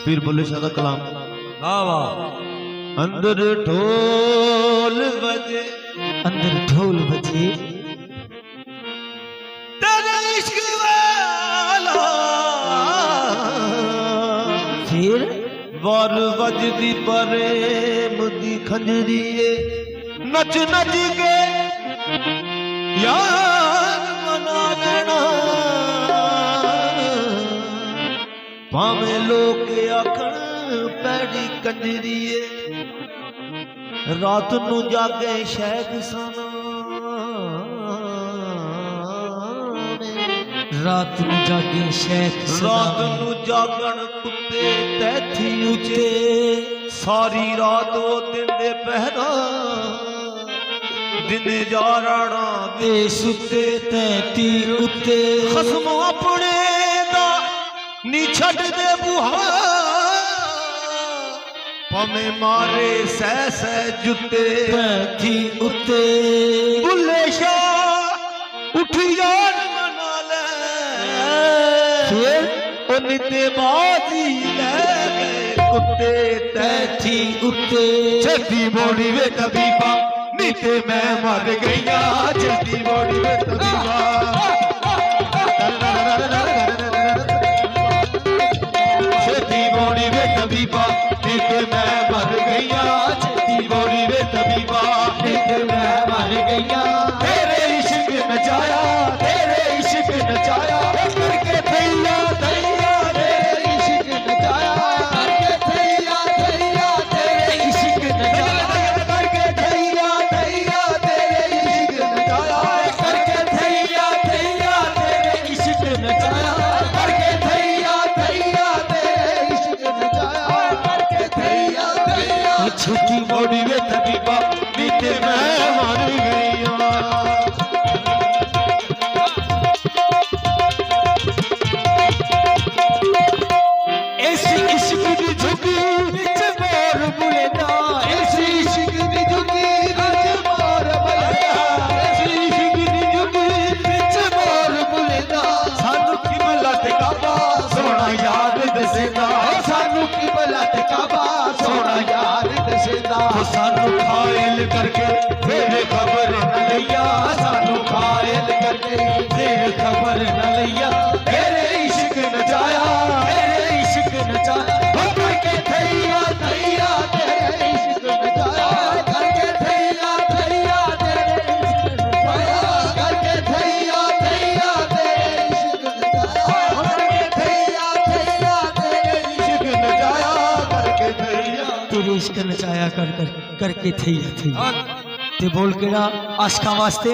फिर बोले शादा कलाम वाह वाह। अंदर ढोल बजे, अंदर ढोल बजे तेरे इश्क वाला, फिर वार बजदी प्रेम दी खंजरीए, नच नच के यार मना लेना, भावे लोग आखण पैड़ी कंजरीए, रात नू जागे शैख सना, रात नू जागे शैख रात नू जागण कुत्ते तैथी उचे, सारी रात वो दिन दे पहरा, दिन जाराना दे सुते तैथी उते, खसम अपने दा नी छड़ दे बुहा, पमे मारे सह सह जुते तैथी उते, बुल्ले शाह उठ यार मना ले, फिर निते बाजी ले गए कुत्ते तैथी उते, जल्दी मोड़ी वे तबीबा, नीते मैं मर गईया, जल्दी मोड़ी वे तबीबा, जल्दी मोड़ी वे तबीबा, नीते मैं मर गईया, जल्दी मोड़ी वे तबीबा, नीते मैं मर गईया, तेरे इश्क नचाया, तेरे इश्क नचाया, करके थैया थैया, तेरे इश्क नचाया, करके थैया थैया, तेरे इश्क नचाया, करके थैया थैया, तेरे इश्क नचाया, करके थैया थैया, तेरे इश्क नचाया, करके थैया थैया, तेरे इश्क नचाया, करके थैया थैया, छुट्टी मोड़ी वे तबीबा, बीते मैं मर गईया। ऐसी इश्क दी झुकी विच मोर बुलेदा, ऐसी इश्क दी झुकी विच मोर बुलेदा, ऐसी इश्क दी झुकी विच मोर बुलेदा, सानू किबला ते काबा सोना यार दसेदा, सानू किबला ते काबा सोना यार दसेदा, सानू खायल करके फिर खबर न लैया, सानू खायल करके फिर खबर न लैया, तेरे इश्क नचाया, तेरे इश्क नचाया, करके थैया थैया, तेरे इश्क नचाया, करके थैया थैया, तेरे इश्क नचाया, करके थैया थैया, तेरे इश्क नचाया, करके थैया थैया, तेरे इश्क नचाया, करके थैया, तेरे इश्क नचाया करके थैया थैया, ते बोल के ना आशका वास्ते,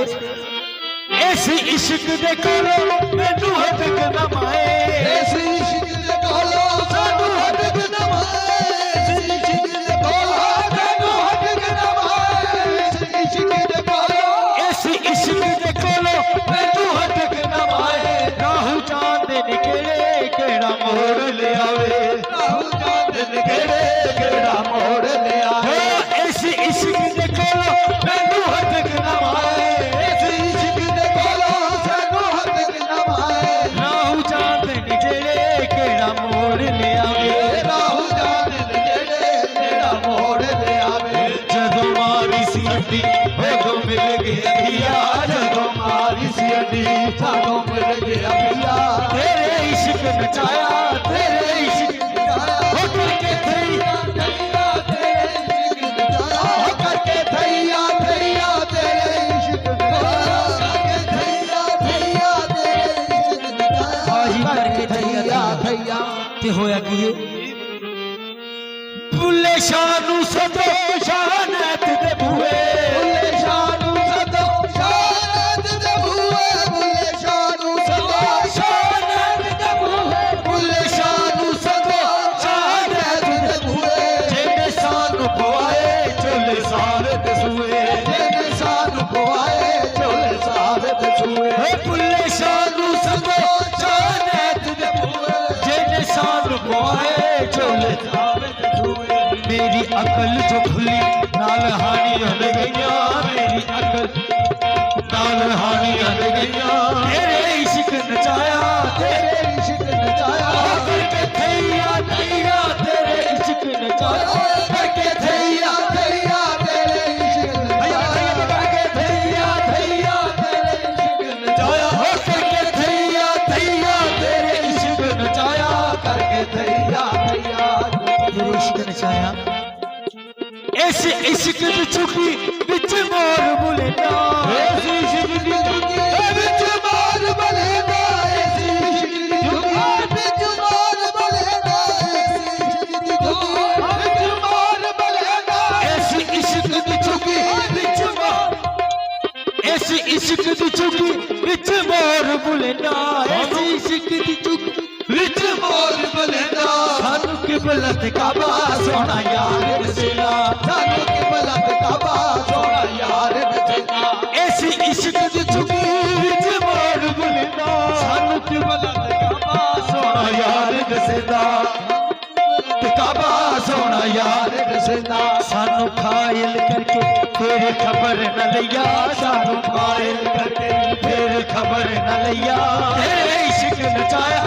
ऐसी इश्क दे कोलो मैनू हटक ना माए, ऐसी इश्क दे कोलो सानू हटक ना माए, ऐसी इश्क दे कोलो मैनू हटक ना माए, ऐसी इश्क दे कोलो, ऐसी इश्क दे कोलो मैनू हटक ना माए, राहु चांद निकले केड़ा मोड़ ले आवे, राहु चांद निकले केड़ा मोड़ ले आवे, ऐसी इश्क दे कोलो मैनू हटक ना माए, ऐसी इश्क दे कोलो सानू हटक ना माए, राहु चांद निकले केड़ा मोड़ ले आवे, राहु चांद निकले केड़ा मोड़ ले आवे, जदों मारी सी अड्डी उदों मिल गया पिया, जदों मारी सी अड्डी उदों मिल गया पिया, तेरे इश्क नचाया, तेरे इश्क नचाया, हो करके थैया थैया, तेरे इश्क नचाया, हो करके थैया थैया, तेरे इश्क नचाया, करके थैया थैया, तेरे इश्क नचाया, हाजी करके थैया थैया, ते होया कि ये बुल्ले शाह नू सदो शानत दे बूए, बुल्ले शाह नू सदो शानत दे बूए, बुल्ले शाह नू सदो शानत दे बूए, बुल्ले शाह नू सदो शानत दे बूए, जेने सानू पवाए चोले सारे ते सुए, जेने सानू पवाए चोले सारे ते सुए, बुल्ले शाह नू सदो शानत दे बूए, जेने सानू पवाए चोले सारे ते सुए, मेरी अकल जो खुली नाल हानियां ले गईया, मेरी अकल नाल हानियां ले गईया, तेरे इश्क नचाया, तेरे इश्क नचाया, करके थैया थैया, के थैया थैया तेरे इश्क नचाया ऐसे इश्क दी चुकी बिच मोर बुलेना ऐसी इश्क दी चुकी बिच मोर बुलेना ऐसी इश्क दी चुकी बिच मोर बुलेना ऐसी इश्क दी चुकी बिच मोर ऐसी इश्क दी चुकी बिच मोर बुलेना ऐसी इश्क दी चुकी बिच मोर बुलेना सानू किबलत काबा सोना यार दसेना सानू किबलत काबा सोना यार दसेना ऐसी इश्क दी चुकी बिच मोर बुलेना सानू किबलत काबा सोना यार दसेना काबा सोना यार दसेना सानू खायल करके तेरे खबर न लिया सानू खायल करके तेरे खबर न लिया तेरे इश्क नचाया